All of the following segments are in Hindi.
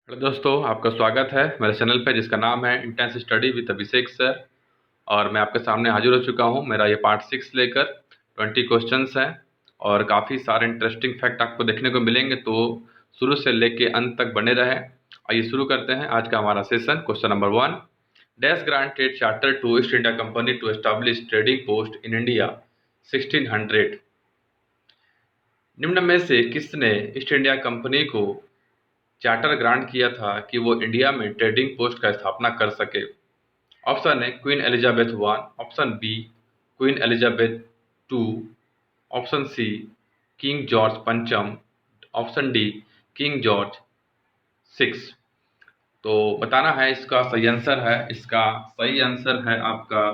हेलो दोस्तों, आपका स्वागत है मेरे चैनल पे जिसका नाम है intense study with Abhishek sir. और मैं आपके सामने हाजिर हो चुका हूँ। मेरा ये पार्ट 6 लेकर 20 क्वेश्चंस हैं और काफ़ी सारे इंटरेस्टिंग फैक्ट आपको देखने को मिलेंगे, तो शुरू से लेके अंत तक बने रहें। आइए शुरू करते हैं आज का हमारा session. Question number 1, dash granted charter to East India company to establish trading post in India 1600। निम्न में से किसने ईस्ट इंडिया कंपनी को चार्टर ग्रांट किया था कि वो इंडिया में ट्रेडिंग पोस्ट का स्थापना कर सके? ऑप्शन है Queen Elizabeth one, option B Queen Elizabeth two, option C King George पंचम, option D King George six. तो बताना है इसका सही आंसर है। इसका सही आंसर है आपका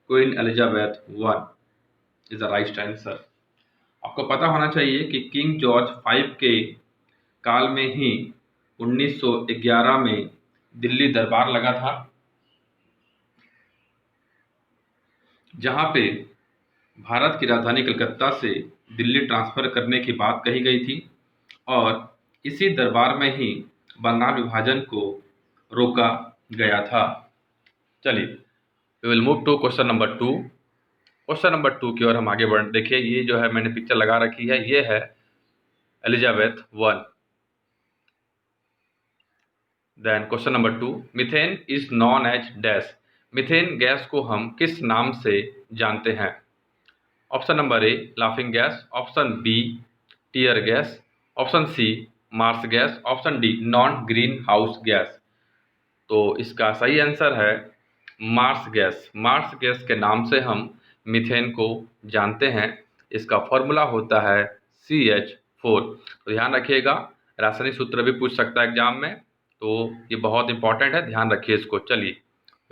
queen Elizabeth one is the right answer. आपको पता होना चाहिए कि किंग जॉर्ज फाइव के काल में ही 1911 में दिल्ली दरबार लगा था, जहां पे भारत की राजधानी कलकत्ता से दिल्ली ट्रांसफर करने की बात कही गई थी और इसी दरबार में ही बंगाल विभाजन को रोका गया था। चलिए, we will move to question number 2। Question number 2 की ओर हम आगे बढ़। देखिए, ये जो है मैंने पिक्चर लगा रखी है, ये है Elizabeth one. Then question number 2, methane is known as dash. Methane gas को हम किस नाम से जानते हैं? Option number A laughing gas, option B tear gas, option C marsh gas, option D non greenhouse gas. तो इसका सही आंसर है मार्स गैस। मार्स गैस के नाम से हम मीथेन को जानते हैं। इसका फॉर्मूला होता है CH4। तो ध्यान रखिएगा, रासायनिक सूत्र भी पूछ सकता है एग्जाम में, तो ये बहुत इंपॉर्टेंट है, ध्यान रखिए इसको। चलिए,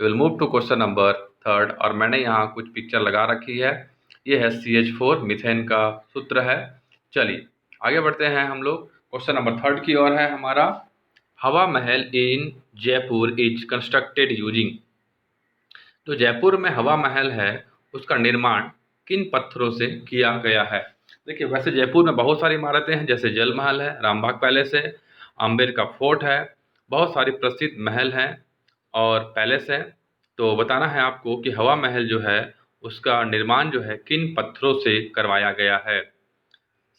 we will move to question number 3 और मैंने यहाँ कुछ पिक्चर लगा रखी है। ये है CH4, मीथेन का सूत्र है। चलिए आगे बढ़ते हैं हम लोग। क्वेश्चन नंबर 3 की ओर है हमारा। हवा महल इन जयपुर इज कंस्ट्रक्टेड यूजिंग। जो जयपुर में हवा महल है उसका निर्माण किन पत्थरों से किया गया है? देखिए, वैसे जयपुर में बहुत सारी इमारतें हैं, जैसे जल महल है, रामबाग पैलेस है, आम्बेर का फोर्ट है, बहुत सारी प्रसिद्ध महल हैं और पैलेस है। तो बताना है आपको कि हवा महल जो है उसका निर्माण जो है किन पत्थरों से करवाया गया है।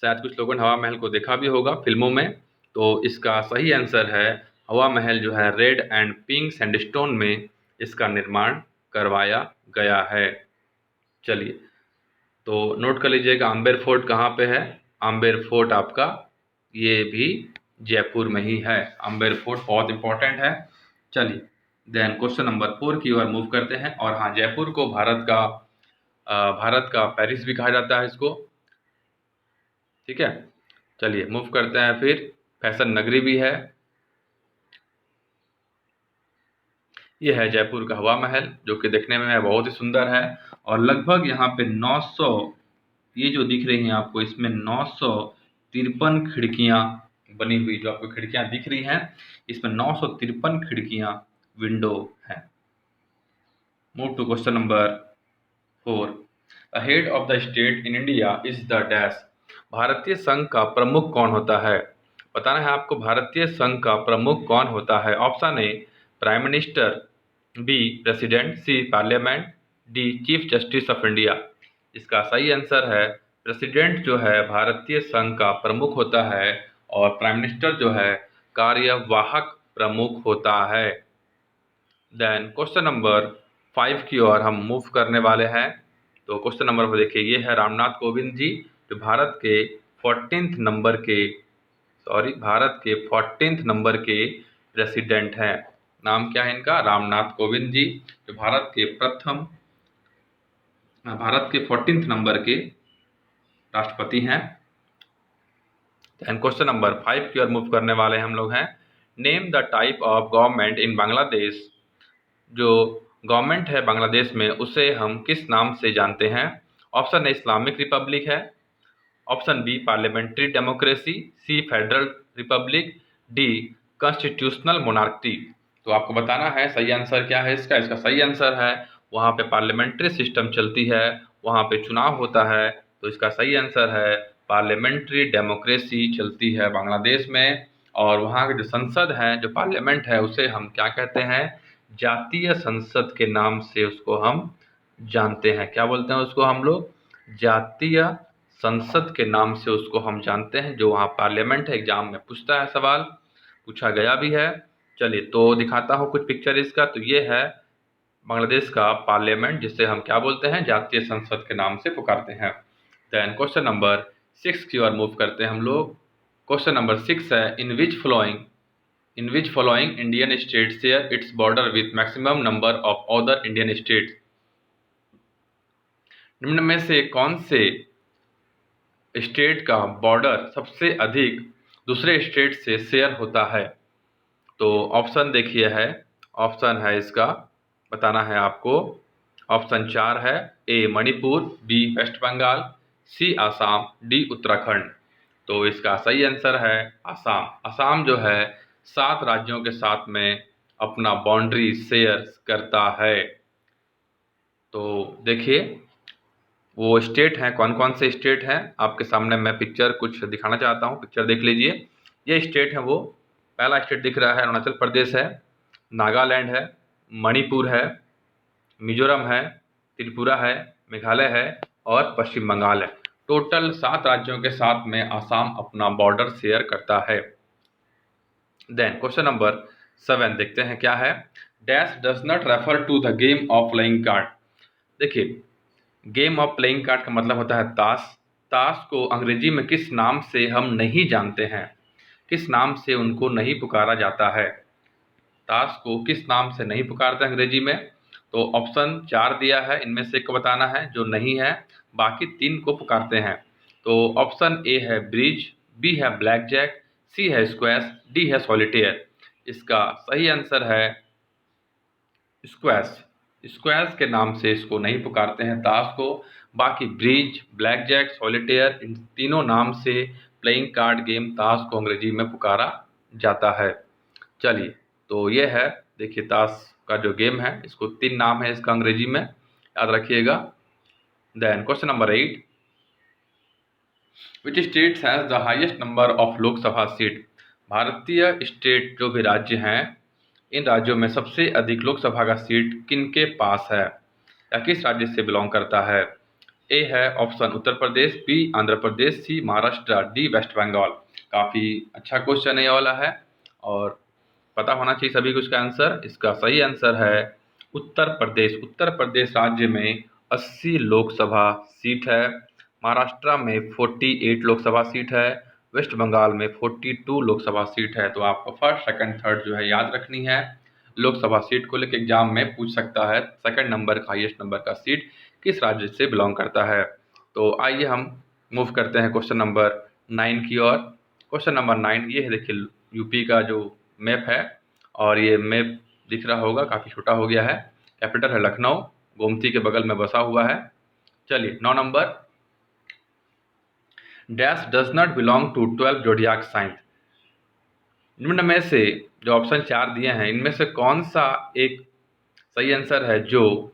शायद कुछ लोगों ने हवा महल को देखा भी होगा फिल्मों में। तो इसका सही आंसर है हवा महल जो है रेड एंड पिंक सैंडस्टोन में इसका निर्माण करवाया गया है। चलिए, तो नोट कर लीजिएगा आम्बेर फोर्ट कहाँ पे है। आम्बेर फोर्ट आपका ये भी जयपुर में ही है। आम्बेर फोर्ट बहुत इंपॉर्टेंट है। चलिए, देन क्वेश्चन नंबर 4 की ओर मूव करते हैं। और हाँ, जयपुर को भारत का पेरिस भी कहा जाता है इसको। ठीक है, चलिए मूव करते हैं फिर। फैशन नगरी भी है। ये है जयपुर का हवा महल, जो कि देखने में बहुत ही सुंदर है और लगभग यहाँ पे 900, ये जो दिख रही हैं आपको, इसमें 953 खिड़कियाँ बनी हुई, जो आपको खिड़कियाँ दिख रही हैं इसमें 953 खिड़कियाँ विंडो हैं। Move to question number 4। The head of the state in India is the dash. भारतीय संघ का प्रमुख कौन होता है? बताना है आपको भारतीय संघ का प्रमुख कौन होता है। Option A prime minister, B president, C parliament, D chief justice of India. इसका सही आंसर है प्रेसिडेंट जो है भारतीय संघ का प्रमुख होता है और प्राइम मिनिस्टर जो है कार्यवाहक प्रमुख होता है। देन क्वेश्चन नंबर 5 की ओर हम मूव करने वाले हैं। तो क्वेश्चन नंबर पर देखिए, ये है रामनाथ कोविंद जी, जो भारत के 14th नंबर के प्रेसिडेंट हैं। नाम क्या है इनका? रामनाथ कोविंद जी, जो भारत के 14th नंबर के राष्ट्रपति हैं। क्वेश्चन नंबर 5 की ओर मूव करने वाले हम लोग हैं। Name the type of government in Bangladesh. जो गवर्नमेंट है बांग्लादेश में उसे हम किस नाम से जानते हैं? ऑप्शन ए इस्लामिक रिपब्लिक है, option B parliamentary democracy, C federal republic, D constitutional monarchy. तो आपको बताना है सही आंसर क्या है इसका। इसका सही आंसर है वहाँ पे पार्लियामेंट्री सिस्टम चलती है, वहाँ पे चुनाव होता है। तो इसका सही आंसर है पार्लियामेंट्री डेमोक्रेसी चलती है बांग्लादेश में। और वहाँ की जो संसद है, जो पार्लियामेंट है, उसे हम क्या कहते हैं? जातीय संसद के नाम से उसको हम जानते हैं। क्या बोलते हैं उसको हम लोग? जातीय संसद के नाम से उसको हम जानते हैं। जो वहाँ पार्लियामेंट है, एग्जाम में पूछता है, सवाल पूछा गया भी है। चलिए तो दिखाता हूँ कुछ पिक्चर इसका। तो ये है बांग्लादेश का पार्लियामेंट, जिसे हम क्या बोलते हैं? जातीय संसद के नाम से पुकारते हैं। देन क्वेश्चन नंबर 6 की ओर मूव करते हैं हम लोग। क्वेश्चन नंबर 6 है, in which following Indian state share its border with maximum number of other Indian states? निम्न में से कौन से स्टेट का बॉर्डर सबसे अधिक दूसरे स्टेट से शेयर होता है? तो ऑप्शन देखिए है, ऑप्शन है इसका बताना है आपको। ऑप्शन 4 है, ए मणिपुर, बी वेस्ट बंगाल, सी आसाम, डी उत्तराखंड। तो इसका सही आंसर है आसाम। आसाम जो है 7 राज्यों के साथ में अपना बाउंड्री शेयर करता है। तो देखिए वो स्टेट हैं, कौन कौन से स्टेट हैं, आपके सामने मैं पिक्चर कुछ दिखाना चाहता हूँ। पिक्चर देख लीजिए। ये स्टेट है वो, पहला स्टेट दिख रहा है अरुणाचल प्रदेश है, नागालैंड है, मणिपुर है, मिजोरम है, त्रिपुरा है, मेघालय है और पश्चिम बंगाल है। टोटल 7 राज्यों के साथ में आसाम अपना बॉर्डर शेयर करता है। देन क्वेश्चन नंबर 7 देखते हैं क्या है। Dash does not refer to the game of playing card. देखिए गेम ऑफ प्लेइंग कार्ड का मतलब होता है ताश। ताश को अंग्रेजी में किस नाम से हम नहीं जानते हैं? किस नाम से उनको नहीं पुकारा जाता है? ताश को किस नाम से नहीं पुकारते अंग्रेजी में? तो ऑप्शन 4 दिया है, इनमें से एक को बताना है जो नहीं है, बाकी 3 को पुकारते हैं। तो ऑप्शन ए है ब्रिज, बी है ब्लैक जैक, सी है स्क्वैश, डी है सॉलिटेयर। इसका सही आंसर है स्क्वैश। स्क्वैश के नाम से इसको नहीं पुकारते हैं ताश को। बाकी ब्रिज, ब्लैक जैक, सॉलिटेयर, इन तीनों नाम से प्लेइंग कार्ड गेम ताश को अंग्रेजी में पुकारा जाता है। चलिए तो ये है, देखिए ताश का जो गेम है, इसको 3 नाम है इसका अंग्रेजी में, याद रखिएगा। Then question number 8, which states has the highest number of Lok Sabha seat? भारतीय स्टेट जो भी राज्य हैं, इन राज्यों में सबसे अधिक लोकसभा का सीट किनके पास है या किस राज्य से बिलोंग करता है? ए है ऑप्शन उत्तर प्रदेश, बी आंध्र प्रदेश, सी महाराष्ट्र, डी वेस्ट बंगाल। काफ़ी अच्छा क्वेश्चन ये वाला है और पता होना चाहिए सभी को इसका आंसर। इसका सही आंसर है उत्तर प्रदेश। उत्तर प्रदेश राज्य में 80 लोकसभा सीट है, महाराष्ट्र में 48 लोकसभा सीट है, वेस्ट बंगाल में 42 लोकसभा सीट है। तो आपको फर्स्ट सेकंड थर्ड जो है याद रखनी है। लोकसभा सीट को लेकर एग्जाम में पूछ सकता है सेकंड नंबर का हाईएस्ट नंबर का सीट किस राज्य से बिलोंग करता है। तो आइए हम मूव करते हैं क्वेश्चन नंबर 9 की ओर। क्वेश्चन नंबर 9 ये है, देखिए यूपी का जो मैप है और ये मैप दिख रहा होगा, काफ़ी छोटा हो गया है। कैपिटल है लखनऊ, गोमती के बगल में बसा हुआ है। चलिए 9 number, dash does not belong to 12 zodiac sign. निम्न में से जो ऑप्शन 4 दिए हैं, इनमें से कौन सा एक सही आंसर है जो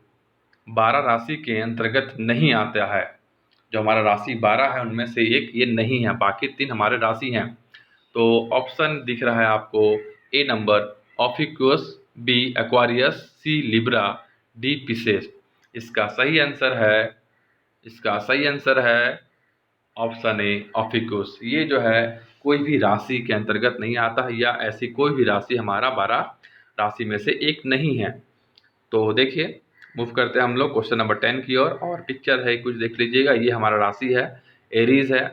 12 राशि के अंतर्गत नहीं आता है? जो हमारा राशि 12 है उनमें से एक ये नहीं है, बाकी 3 हमारे राशि हैं। तो ऑप्शन दिख रहा है आपको, ए नंबर ऑफिक्यूस, बी एक्वारियस, सी लिब्रा, डी पिसेस। इसका सही आंसर है, इसका सही आंसर है ऑप्शन ए ऑफिक्यूस। ये जो है कोई भी राशि के अंतर्गत नहीं आता है, या ऐसी कोई भी राशि हमारा 12 राशि में से एक नहीं है। तो देखिए मूव करते हैं हम लोग क्वेश्चन नंबर 10 की ओर और पिक्चर है कुछ देख लीजिएगा। ये हमारा राशि है, एरीज है,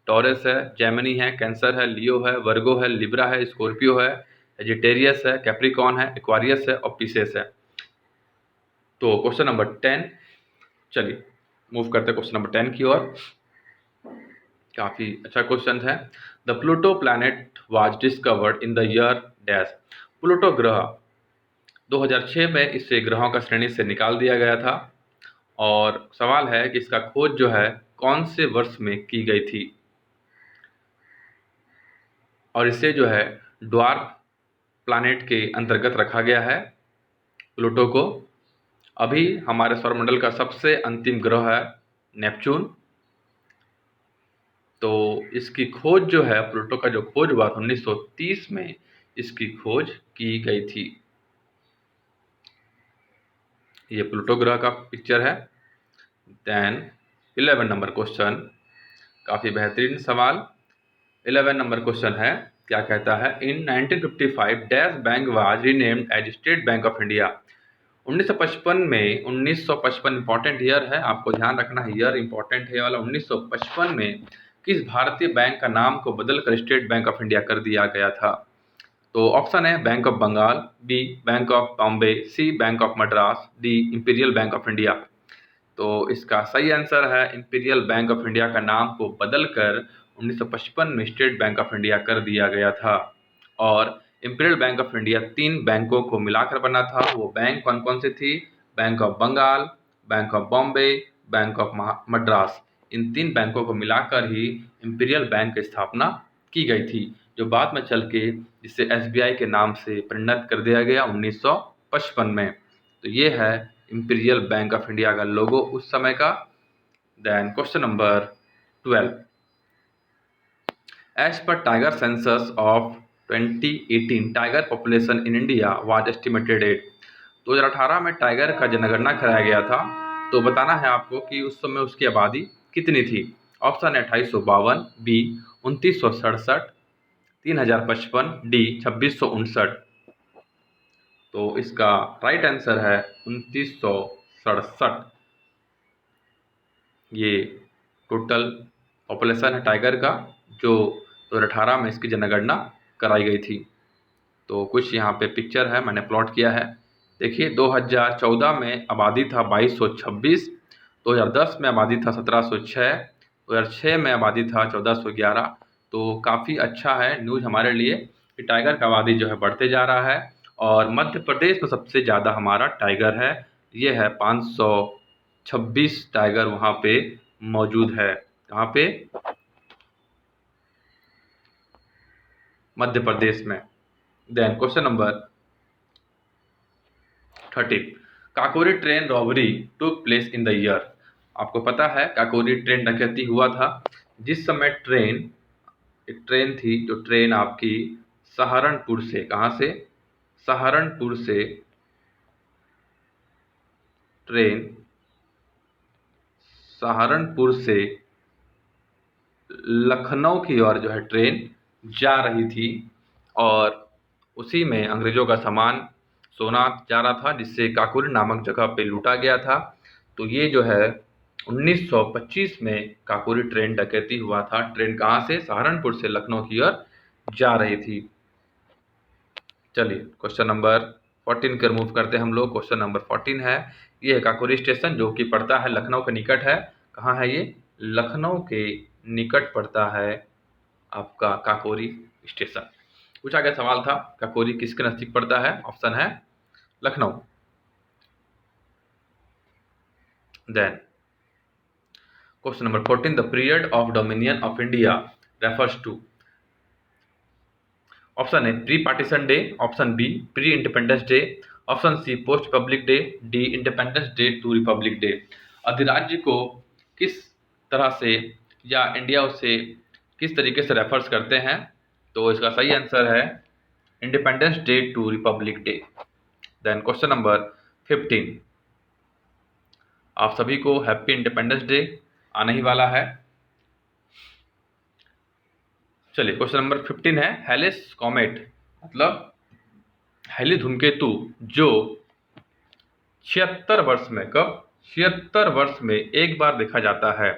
टॉरस है, जेमिनी है, कैंसर है, लियो है, वर्गो है, लिब्रा है, स्कॉर्पियो है, सेजिटेरियस है, कैप्रिकॉन है, एक्वारियस है और पिसेस है। तो क्वेश्चन नंबर 10, चलिए मूव करते हैं क्वेश्चन नंबर 10 की ओर। काफ़ी अच्छा क्वेश्चन है। The Pluto planet was discovered in the year dash. Pluto ग्रह 2006 में इसे ग्रहों का श्रेणी से निकाल दिया गया था और सवाल है कि इसका खोज जो है कौन से वर्ष में की गई थी, और इसे जो है ड्वार्फ प्लैनेट के अंतर्गत रखा गया है प्लूटो को। अभी हमारे सौरमंडल का सबसे अंतिम ग्रह है नेपच्यून। तो इसकी खोज जो है, प्लूटो का जो खोज हुआ था 1930 में इसकी खोज की गई थी। ये प्लूटो ग्रह का पिक्चर है। देन 11 नंबर क्वेश्चन, काफ़ी बेहतरीन सवाल। 11 नंबर क्वेश्चन है, क्या कहता है, in 1955 dash bank was renamed as State Bank of India. 1955 में, 1955 इंपॉर्टेंट ईयर है, आपको ध्यान रखना है, ईयर इंपॉर्टेंट है वाला। 1955 में किस भारतीय बैंक का नाम को बदलकर स्टेट बैंक ऑफ इंडिया कर दिया गया था? तो ऑप्शन है Bank of Bengal, B Bank of Bombay, C Bank of Madras, D Imperial Bank of India. तो इसका सही आंसर है इंपीरियल बैंक ऑफ इंडिया का नाम को बदलकर 1955 में स्टेट बैंक ऑफ इंडिया कर दिया गया था। और इंपीरियल बैंक ऑफ इंडिया 3 बैंकों को मिलाकर बना था। वो बैंक कौन कौन सी थी? Bank of Bengal, Bank of Bombay, Bank of Madras. इन 3 बैंकों को मिलाकर ही इंपीरियल बैंक की स्थापना की गई थी, जो बाद में चल के जिसे SBI के नाम से परिणत कर दिया गया 1955 में। तो ये है इंपीरियल बैंक ऑफ इंडिया का लोगो उस समय का। Then question number 12, as per tiger census of 2018 tiger population in India was estimated at. 2018 में टाइगर का जनगणना कराया गया था, तो बताना है आपको कि उस समय उसकी आबादी कितनी थी। ऑप्शन है 2852, बी 2967, 3055, डी 2659। तो इसका राइट आंसर है 2967। ये टोटल पॉपुलेशन है टाइगर का, जो 2018 में इसकी जनगणना कराई गई थी। तो कुछ यहाँ पे पिक्चर है, मैंने प्लॉट किया है। देखिए 2014 में आबादी था 2226, 2010 में आबादी था 1706, 2006 में आबादी था 1411। तो काफ़ी अच्छा है न्यूज़ हमारे लिए कि टाइगर का आबादी जो है बढ़ते जा रहा है। और मध्य प्रदेश में सबसे ज़्यादा हमारा टाइगर है, ये है 526 टाइगर वहाँ पे मौजूद है। कहाँ पे? मध्य प्रदेश में। Then question number 13, Kakori train robbery took place in the year. आपको पता है काकोरी ट्रेन डकैती हुआ था जिस समय एक ट्रेन थी, जो ट्रेन आपकी सहारनपुर से, कहाँ से? सहारनपुर से ट्रेन सहारनपुर से लखनऊ की ओर जो है ट्रेन जा रही थी, और उसी में अंग्रेज़ों का सामान सोना जा रहा था, जिससे काकोरी नामक जगह पे लूटा गया था। तो ये जो है 1925 में काकोरी ट्रेन डकैती हुआ था। ट्रेन कहाँ से? सहारनपुर से लखनऊ की ओर जा रही थी। चलिए क्वेश्चन नंबर 14 की ओर मूव करते हैं हम लोग। क्वेश्चन नंबर 14 है, ये है काकोरी स्टेशन, जो कि पड़ता है लखनऊ के निकट है। कहाँ है ये? लखनऊ के निकट पड़ता है आपका काकोरी स्टेशन। पूछा गया सवाल था काकोरी किसके नज़दीक पड़ता है? ऑप्शन है Lucknow. Then question number 14, the period of dominion of India refers to. Option है pre partition day, option B pre independence day, option C post republic day, D independence day to Republic day. अधिराज्य को किस तरह से या इंडिया से किस तरीके से रेफर्स करते हैं? तो इसका सही आंसर है Independence day to Republic Day. Then question number 15, आप सभी को हैप्पी इंडिपेंडेंस डे आने ही वाला है। चलिए क्वेश्चन नंबर 15 है, हेलिस कॉमेट मतलब हेली धूमकेतु जो 76 वर्ष में, कब? 76 वर्ष में एक बार देखा जाता है।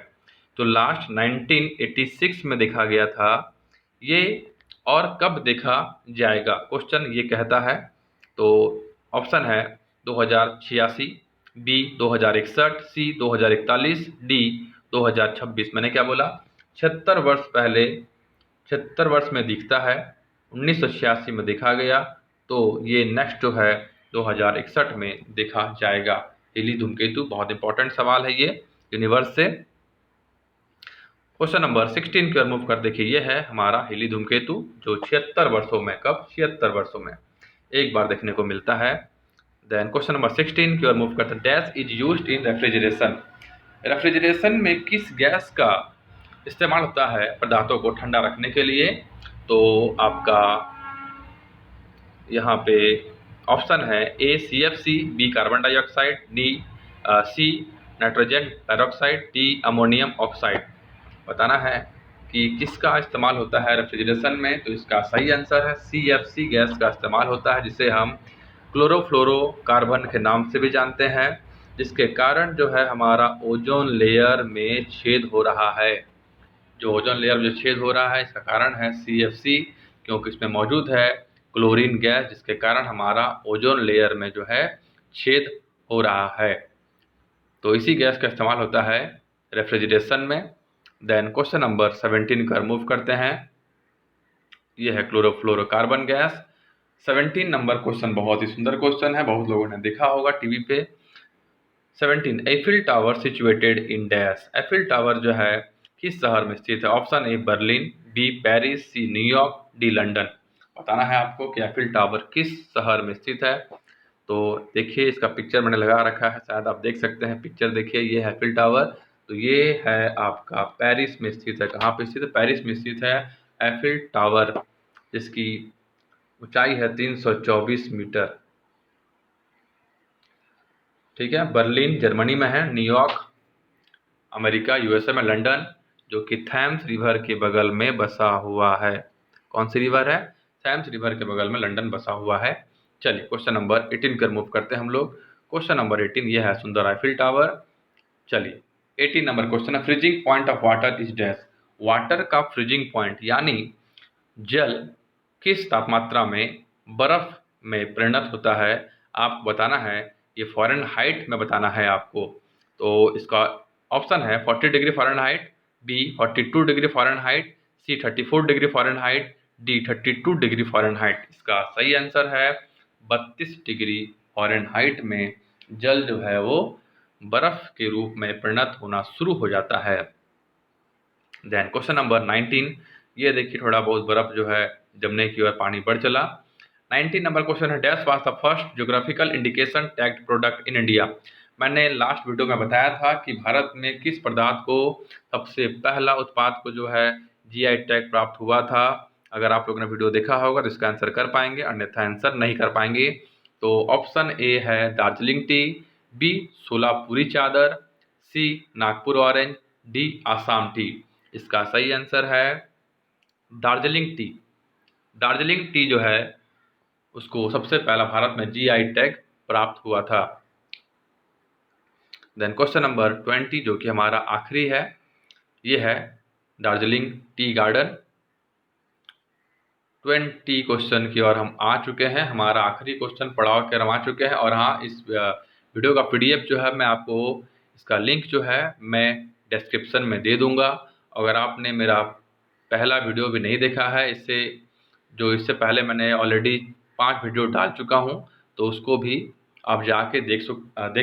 तो लास्ट 1986 में देखा गया था ये, और कब देखा जाएगा क्वेश्चन ये कहता है। तो ऑप्शन है 2086, बी 2061, सी 2041, डी 2026। मैंने क्या बोला? 76 वर्ष पहले 76 वर्ष में दिखता है, 1986 में देखा गया, तो ये नेक्स्ट जो है 2061 में देखा जाएगा हेली धूमकेतु। बहुत इंपॉर्टेंट सवाल है ये यूनिवर्स से। क्वेश्चन नंबर 16 की ओर मूव कर देखिए, ये है हमारा हेली धूमकेतु जो 76 वर्षों में, कब? 76 वर्षों में एक बार देखने को मिलता है। देन क्वेश्चन नंबर 16 की ओर मूव करते हैं, dash is used in refrigeration. Refrigeration में किस गैस का इस्तेमाल होता है पदार्थों को ठंडा रखने के लिए। तो आपका यहाँ पे ऑप्शन है A CFC, B carbon dioxide, D C nitrogen peroxide, D ammonium oxide. बताना है कि किसका इस्तेमाल होता है रेफ्रिजरेशन में। तो इसका सही आंसर है CFC गैस का इस्तेमाल होता है, जिसे हम क्लोरोफ्लोरोकार्बन के नाम से भी जानते हैं, जिसके कारण जो है हमारा ओजोन लेयर में छेद हो रहा है। जो ओजोन लेयर में जो छेद हो रहा है इसका कारण है CFC, क्योंकि इसमें मौजूद है क्लोरीन गैस, जिसके कारण हमारा ओजोन लेयर में जो है छेद हो रहा है। तो इसी गैस का इस्तेमाल होता है रेफ्रिजरेशन में। देन क्वेश्चन नंबर 17 का मूव करते हैं। ये है क्लोरोफ्लोरोकार्बन गैस। 17 नंबर क्वेश्चन बहुत ही सुंदर क्वेश्चन है, बहुत लोगों ने देखा होगा टीवी पे। 17 Eiffel Tower situated in dash. Eiffel Tower जो है किस शहर में स्थित है। Option A Berlin, B Paris, C New York, D London. बताना है आपको कि एफिल टावर किस शहर में स्थित है। तो देखिए इसका पिक्चर मैंने लगा रखा है, शायद आप देख सकते हैं। पिक्चर देखिए, ये है एफिल टावर। तो ये है आपका पेरिस में स्थित है। कहाँ पे स्थित है? पेरिस में स्थित है एफिल टावर, जिसकी ऊंचाई है 324 मीटर। ठीक है, बर्लिन जर्मनी में है, न्यूयॉर्क अमेरिका USA में, लंदन जो कि थैम्स रिवर के बगल में बसा हुआ है। कौन सी रिवर है? थैम्स रिवर के बगल में लंदन बसा हुआ है। चलिए क्वेश्चन नंबर 18 कर मूव करते हैं हम लोग। क्वेश्चन नंबर 18 ये है सुंदर आईफिल टावर। चलिए 18 नंबर क्वेश्चन है, freezing point of water is dash. Water का फ्रीजिंग पॉइंट यानी जल किस तापमात्रा में बर्फ में परिणत होता है, आपको बताना है। ये फ़ारेनहाइट में बताना है आपको। तो इसका ऑप्शन है 40 degree Fahrenheit, B 42 degree Fahrenheit, C 34 degree Fahrenheit, D 32 degree Fahrenheit. इसका सही आंसर है 32 डिग्री फ़ारेनहाइट में जल जो है वो बर्फ के रूप में परिणत होना शुरू हो जाता है। देन क्वेश्चन नंबर 19, ये देखिए थोड़ा बहुत बर्फ जो है जमने की ओर पानी बढ़ चला। 19 नंबर क्वेश्चन है, dash was the first geographical indication tagged product in India. मैंने लास्ट वीडियो में बताया था कि भारत में किस पदार्थ को सबसे पहला उत्पाद को जो है GI टैग प्राप्त हुआ था। अगर आप लोगों ने वीडियो देखा होगा तो इसका आंसर कर पाएंगे, अन्यथा आंसर नहीं कर पाएंगे। तो ऑप्शन ए है दार्जिलिंग टी, बी सोलापुरी चादर, C Nagpur orange, D Assam tea. इसका सही आंसर है दार्जिलिंग टी। दार्जिलिंग टी जो है उसको सबसे पहला भारत में GI टैग प्राप्त हुआ था। देन क्वेश्चन नंबर 20 जो कि हमारा आखिरी है, ये है दार्जिलिंग टी गार्डन। 20 क्वेश्चन की ओर हम आ चुके हैं, हमारा आखिरी क्वेश्चन पड़ाव के हम आ चुके हैं। और हाँ, इस वीडियो का PDF जो है मैं आपको इसका लिंक जो है मैं डिस्क्रिप्शन में दे दूंगा। अगर आपने मेरा पहला वीडियो भी नहीं देखा है, इससे पहले मैंने ऑलरेडी 5 वीडियो डाल चुका हूँ, तो उसको भी आप जाके देख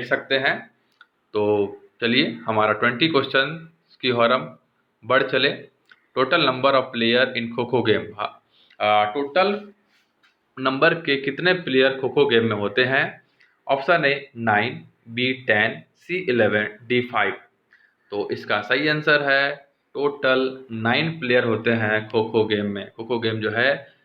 सकते हैं। तो चलिए हमारा 20 क्वेश्चन की ओर हम बढ़ चले। Total number of player in kho kho game. Total number के कितने प्लेयर खो खो गेम में होते हैं। Option A 9, B 10, C 11, D 5। तो इसका सही आंसर है टोटल 9 प्लेयर होते हैं खो खो गेम में। खो खो गेम जो है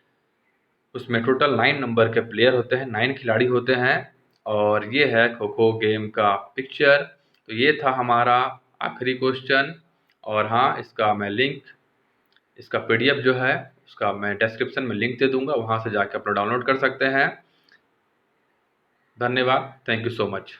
उसमें टोटल 9 नंबर के प्लेयर होते हैं, 9 खिलाड़ी होते हैं। और ये है खो खो गेम का पिक्चर। तो ये था हमारा आखिरी क्वेश्चन। और हाँ, इसका PDF जो है उसका मैं डिस्क्रिप्शन में लिंक दे दूंगा, वहाँ से जाके अपना डाउनलोड कर सकते हैं। धन्यवाद, थैंक यू सो मच।